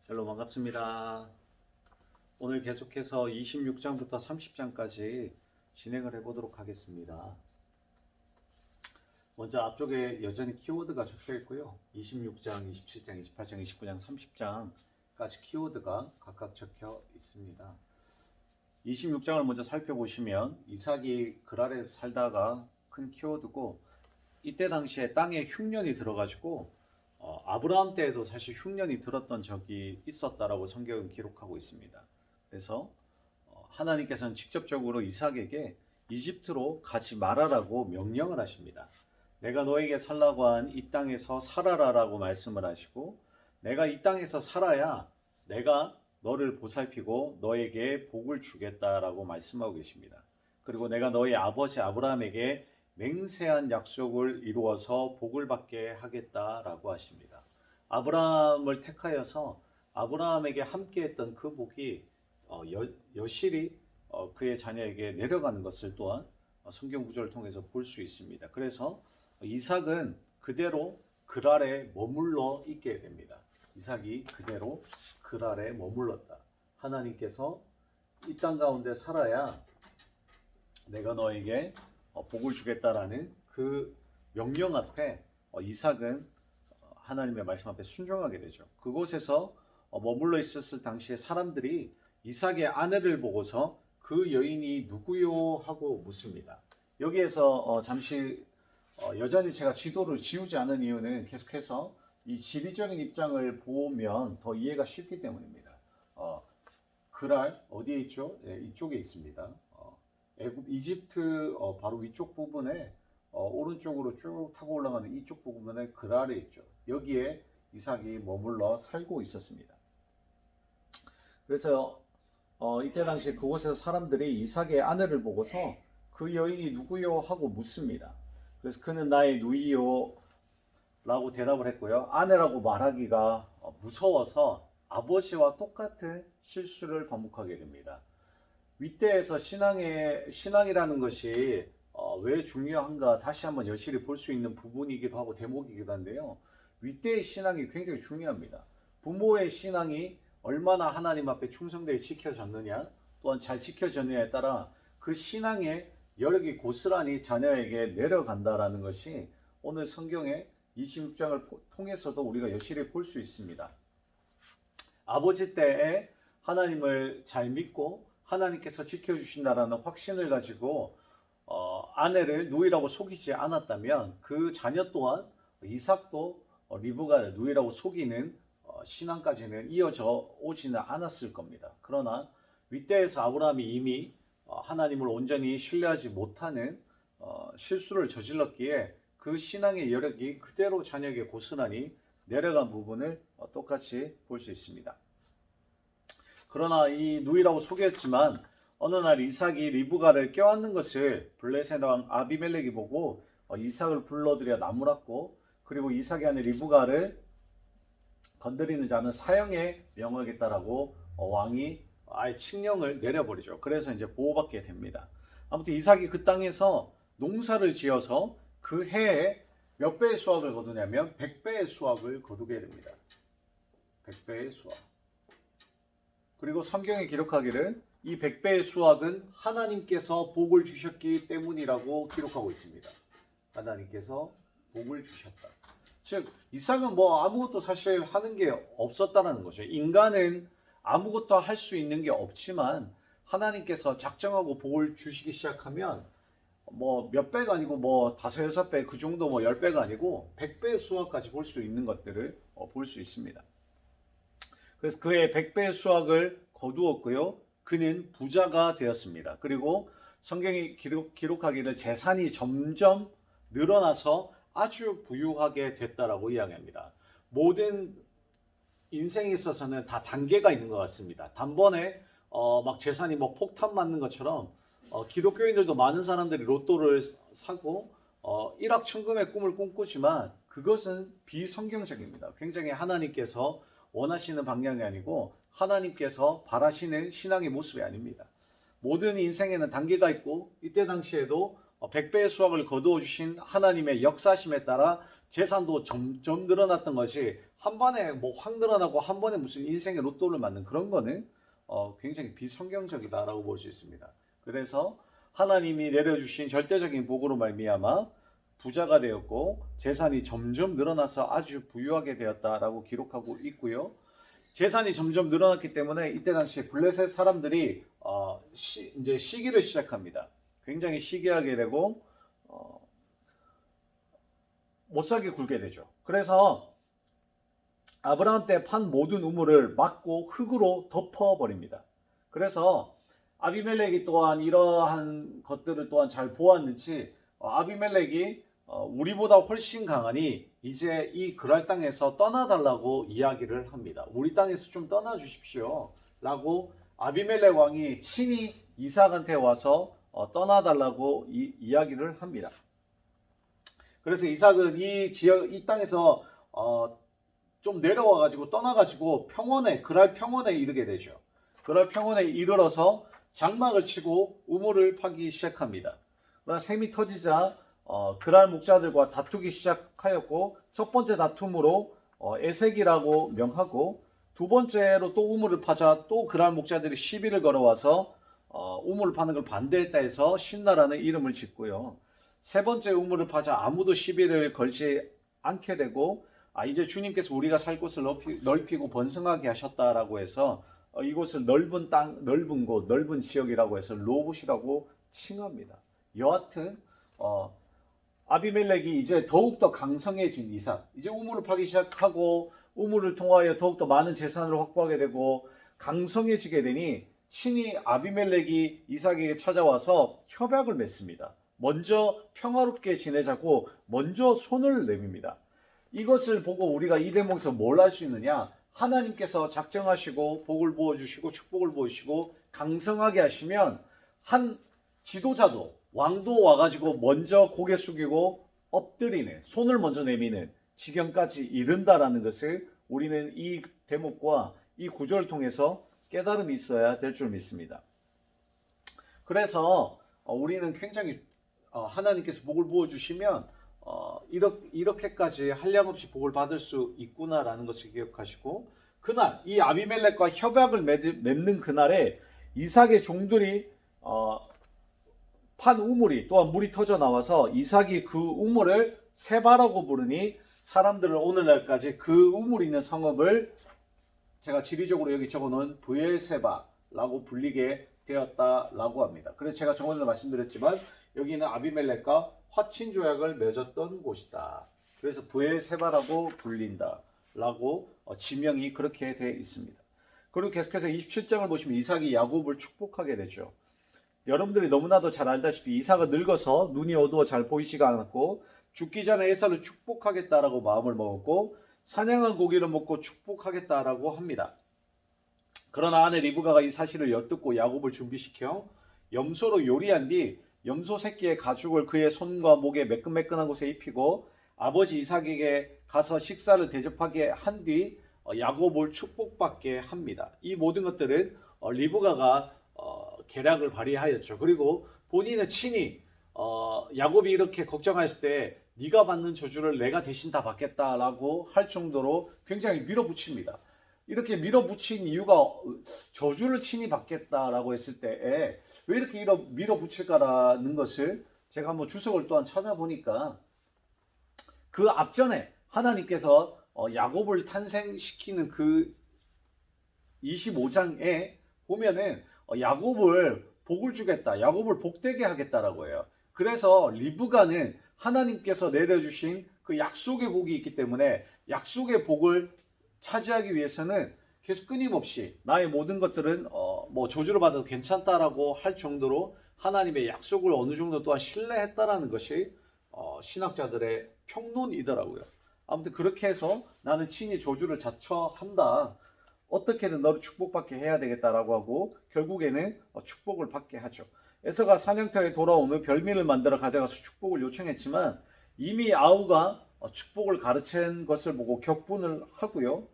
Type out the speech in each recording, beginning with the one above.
샬롬 반갑습니다. 오늘 계속해서 26장부터 30장까지 진행을 해보도록 하겠습니다. 먼저 앞쪽에 여전히 키워드가 적혀 있고요. 26장, 27장, 28장, 29장, 30장까지 키워드가 각각 적혀 있습니다. 26장을 먼저 살펴보시면 이삭이 그랄에서 살다가 큰 키워드고, 이때 당시에 땅에 흉년이 들어가지고 아브라함 때에도 사실 흉년이 들었던 적이 있었다라고 성경은 기록하고 있습니다. 그래서 하나님께서는 직접적으로 이삭에게 이집트로 가지 말아라고 명령을 하십니다. 내가 너에게 살라고 한 이 땅에서 살아라라고 말씀을 하시고, 내가 이 땅에서 살아야 내가 너를 보살피고 너에게 복을 주겠다라고 말씀하고 계십니다. 그리고 내가 너의 아버지 아브라함에게 맹세한 약속을 이루어서 복을 받게 하겠다라고 하십니다. 아브라함을 택하여서 아브라함에게 함께했던 그 복이 여실히 그의 자녀에게 내려가는 것을 또한 성경 구절을 통해서 볼 수 있습니다. 그래서 이삭은 그대로 그랄에 머물러 있게 됩니다. 이삭이 그대로 그랄에 머물렀다. 하나님께서 이 땅 가운데 살아야 내가 너에게 복을 주겠다라는 그 명령 앞에 이삭은 하나님의 말씀 앞에 순종하게 되죠. 그곳에서 머물러 있었을 당시에 사람들이 이삭의 아내를 보고서 그 여인이 누구요 하고 묻습니다. 여기에서 잠시 여전히 제가 지도를 지우지 않은 이유는 계속해서 이 지리적인 입장을 보면 더 이해가 쉽기 때문입니다. 그랄 어디에 있죠? 네, 이쪽에 있습니다. 이집트 바로 위쪽 부분에 오른쪽으로 쭉 타고 올라가는 이쪽 부분에 그랄에 있죠. 여기에 이삭이 머물러 살고 있었습니다. 그래서 이때 당시 그곳에서 사람들이 이삭의 아내를 보고서 그 여인이 누구요 하고 묻습니다. 그래서 그는 나의 누이요 라고 대답을 했고요. 아내라고 말하기가 무서워서 아버지와 똑같은 실수를 반복하게 됩니다. 윗대에서 신앙이라는 것이 왜 중요한가 다시 한번 여실히 볼 수 있는 부분이기도 하고 대목이기도 한데요. 윗대의 신앙이 굉장히 중요합니다. 부모의 신앙이 얼마나 하나님 앞에 충성되게 지켜졌느냐, 또한 잘 지켜졌느냐에 따라 그 신앙의 여력이 고스란히 자녀에게 내려간다라는 것이 오늘 성경의 26장을 통해서도 우리가 여실히 볼 수 있습니다. 아버지 때에 하나님을 잘 믿고 하나님께서 지켜주신다라는 확신을 가지고 아내를 누이라고 속이지 않았다면 그 자녀 또한 이삭도 리브가를 누이라고 속이는 신앙까지는 이어져 오지는 않았을 겁니다. 그러나 윗대에서 아브라함이 이미 하나님을 온전히 신뢰하지 못하는 실수를 저질렀기에 그 신앙의 여력이 그대로 자녀에게 고스란히 내려간 부분을 똑같이 볼 수 있습니다. 그러나 이 누이라고 속였지만 어느 날 이삭이 리브가를 껴안는 것을 블레셋 왕 아비멜렉이 보고 이삭을 불러들여 나무랐고, 그리고 이삭의 아내 리브가를 건드리는 자는 사형에 명하겠다라고 왕이 아예 칙령을 내려버리죠. 그래서 이제 보호받게 됩니다. 아무튼 이삭이 그 땅에서 농사를 지어서 그 해에 몇 배의 수확을 거두냐면 100배의 수확을 거두게 됩니다. 100배의 수확. 그리고 성경에 기록하기를 이 100배의 수확은 하나님께서 복을 주셨기 때문이라고 기록하고 있습니다. 하나님께서 복을 주셨다. 즉 이삭은 아무것도 사실 하는 게 없었다는 거죠. 인간은 아무것도 할 수 있는 게 없지만 하나님께서 작정하고 복을 주시기 시작하면 몇 배가 아니고 5, 6배 그 정도 10배가 아니고 100배의 수확까지 볼 수 있는 것들을 볼 수 있습니다. 그래서 그의 100배의 수확을 거두었고요. 그는 부자가 되었습니다. 그리고 성경이 기록하기를 재산이 점점 늘어나서 아주 부유하게 됐다라고 이야기합니다. 모든 인생에 있어서는 다 단계가 있는 것 같습니다. 단번에 막 재산이 폭탄 맞는 것처럼 기독교인들도 많은 사람들이 로또를 사고 일확천금의 꿈을 꿈꾸지만 그것은 비성경적입니다. 굉장히 하나님께서 원하시는 방향이 아니고 하나님께서 바라시는 신앙의 모습이 아닙니다. 모든 인생에는 단계가 있고 이때 당시에도 100배의 수확을 거두어 주신 하나님의 역사심에 따라 재산도 점점 늘어났던 것이 한 번에 뭐 확 늘어나고 한 번에 무슨 인생의 로또를 맞는 그런 거는 굉장히 비성경적이다라고 볼 수 있습니다. 그래서 하나님이 내려주신 절대적인 복으로 말미암아 부자가 되었고 재산이 점점 늘어나서 아주 부유하게 되었다라고 기록하고 있고요. 재산이 점점 늘어났기 때문에 이때 당시에 블레셋 사람들이 이제 시기를 시작합니다. 굉장히 시기하게 되고 못 살게 굴게 되죠. 그래서 아브라함 때 판 모든 우물을 막고 흙으로 덮어버립니다. 그래서 아비멜렉이 또한 이러한 것들을 또한 잘 보았는지 아비멜렉이 우리보다 훨씬 강하니 이제 이 그랄 땅에서 떠나달라고 이야기를 합니다. 우리 땅에서 좀 떠나 주십시오 라고 아비멜렉 왕이 친히 이삭한테 와서 떠나달라고 이야기를 합니다. 그래서 이삭은 이 땅에서 좀 내려와가지고 떠나가지고 그랄 평원에 이르게 되죠. 그랄 평원에 이르러서 장막을 치고 우물을 파기 시작합니다. 그러나 샘이 터지자 그랄 목자들과 다투기 시작하였고 첫 번째 다툼으로 에색이라고 명하고 두 번째로 또 우물을 파자 또 그랄 목자들이 시비를 걸어와서 우물을 파는 걸 반대했다 해서 신나라는 이름을 짓고요. 세 번째 우물을 파자 아무도 시비를 걸지 않게 되고 이제 주님께서 우리가 살 곳을 넓히고 번성하게 하셨다라고 해서 이곳을 넓은 땅, 넓은 곳, 넓은 지역이라고 해서 로봇이라고 칭합니다. 여하튼 아비멜렉이 이제 더욱더 강성해진 이삭, 이제 우물을 파기 시작하고 우물을 통하여 더욱더 많은 재산을 확보하게 되고 강성해지게 되니 친히 아비멜렉이 이삭에게 찾아와서 협약을 맺습니다. 먼저 평화롭게 지내자고 먼저 손을 내밉니다. 이것을 보고 우리가 이 대목에서 뭘 할 수 있느냐? 하나님께서 작정하시고 복을 부어주시고 축복을 부어주시고 강성하게 하시면 한 지도자도 왕도 와가지고 먼저 고개 숙이고 엎드리는 손을 먼저 내미는 지경까지 이른다라는 것을 우리는 이 대목과 이 구절을 통해서 깨달음이 있어야 될 줄 믿습니다. 그래서 우리는 굉장히 하나님께서 복을 부어주시면 이렇게까지 한량없이 복을 받을 수 있구나라는 것을 기억하시고 그날 이 아비멜렉과 협약을 맺는 그날에 이삭의 종들이 판 우물이 또한 물이 터져 나와서 이삭이 그 우물을 세바라고 부르니 사람들은 오늘날까지 그 우물이 있는 성읍을 제가 지리적으로 여기 적어놓은 브엘세바라고 불리게 되었다라고 합니다. 그래서 제가 저번에 말씀드렸지만 여기는 아비멜렉과 화친 조약을 맺었던 곳이다. 그래서 브엘세바라고 불린다라고 지명이 그렇게 되어 있습니다. 그리고 계속해서 27장을 보시면 이삭이 야곱을 축복하게 되죠. 여러분들이 너무나도 잘 알다시피 이삭은 늙어서 눈이 어두워 잘 보이지가 않았고 죽기 전에 에사를 축복하겠다라고 마음을 먹었고 사냥한 고기를 먹고 축복하겠다라고 합니다. 그러나 아내 리브가가 이 사실을 엿듣고 야곱을 준비시켜 염소로 요리한 뒤 염소 새끼의 가죽을 그의 손과 목에 매끈매끈한 곳에 입히고 아버지 이삭에게 가서 식사를 대접하게 한 뒤 야곱을 축복받게 합니다. 이 모든 것들은 리브가가 계략을 발휘하였죠. 그리고 본인은 친히 야곱이 이렇게 걱정했을 때 네가 받는 저주를 내가 대신 다 받겠다라고 할 정도로 굉장히 밀어붙입니다. 이렇게 밀어붙인 이유가 저주를 친히 받겠다라고 했을 때에 왜 이렇게 밀어붙일까라는 것을 제가 한번 주석을 또한 찾아보니까 그 앞전에 하나님께서 야곱을 탄생시키는 그 25장에 보면은 야곱을 복을 주겠다, 야곱을 복되게 하겠다라고 해요. 그래서 리브가는 하나님께서 내려주신 그 약속의 복이 있기 때문에 약속의 복을 차지하기 위해서는 계속 끊임없이 나의 모든 것들은 뭐 저주를 받아도 괜찮다라고 할 정도로 하나님의 약속을 어느 정도 또한 신뢰했다라는 것이 신학자들의 평론이더라고요. 아무튼 그렇게 해서 나는 친히 저주를 자처한다. 어떻게든 너를 축복받게 해야 되겠다라고 하고 결국에는 축복을 받게 하죠. 에서가 사냥터에 돌아오며 별미를 만들어 가져가서 축복을 요청했지만 이미 아우가 축복을 가르친 것을 보고 격분을 하고요.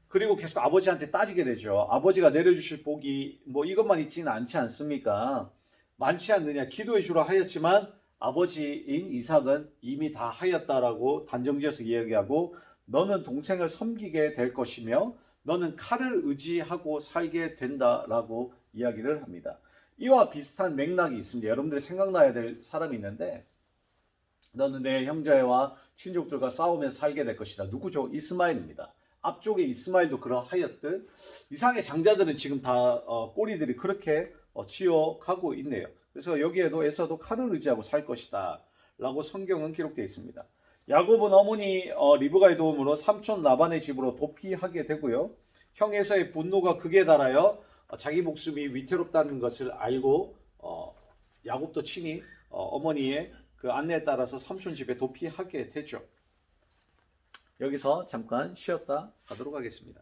그리고 계속 아버지한테 따지게 되죠. 아버지가 내려주실 복이 뭐 이것만 있지는 않지 않습니까? 많지 않느냐? 기도해 주라 하였지만 아버지인 이삭은 이미 다 하였다라고 단정지어서 이야기하고 너는 동생을 섬기게 될 것이며 너는 칼을 의지하고 살게 된다라고 이야기를 합니다. 이와 비슷한 맥락이 있습니다. 여러분들이 생각나야 될 사람이 있는데 너는 내 형제와 친족들과 싸우면서 살게 될 것이다. 누구죠? 이스마엘입니다. 앞쪽에 이스마엘도 그러하였듯 이상의 장자들은 지금 다 꼬리들이 그렇게 치여가고 있네요. 그래서 여기에도 에서도 칼을 의지하고 살 것이다 라고 성경은 기록되어 있습니다. 야곱은 어머니 리브가의 도움으로 삼촌 라반의 집으로 도피하게 되고요. 형 에서의 분노가 극에 달하여 자기 목숨이 위태롭다는 것을 알고 야곱도 친히 어머니의 그 안내에 따라서 삼촌 집에 도피하게 되죠. 여기서 잠깐 쉬었다 가도록 하겠습니다.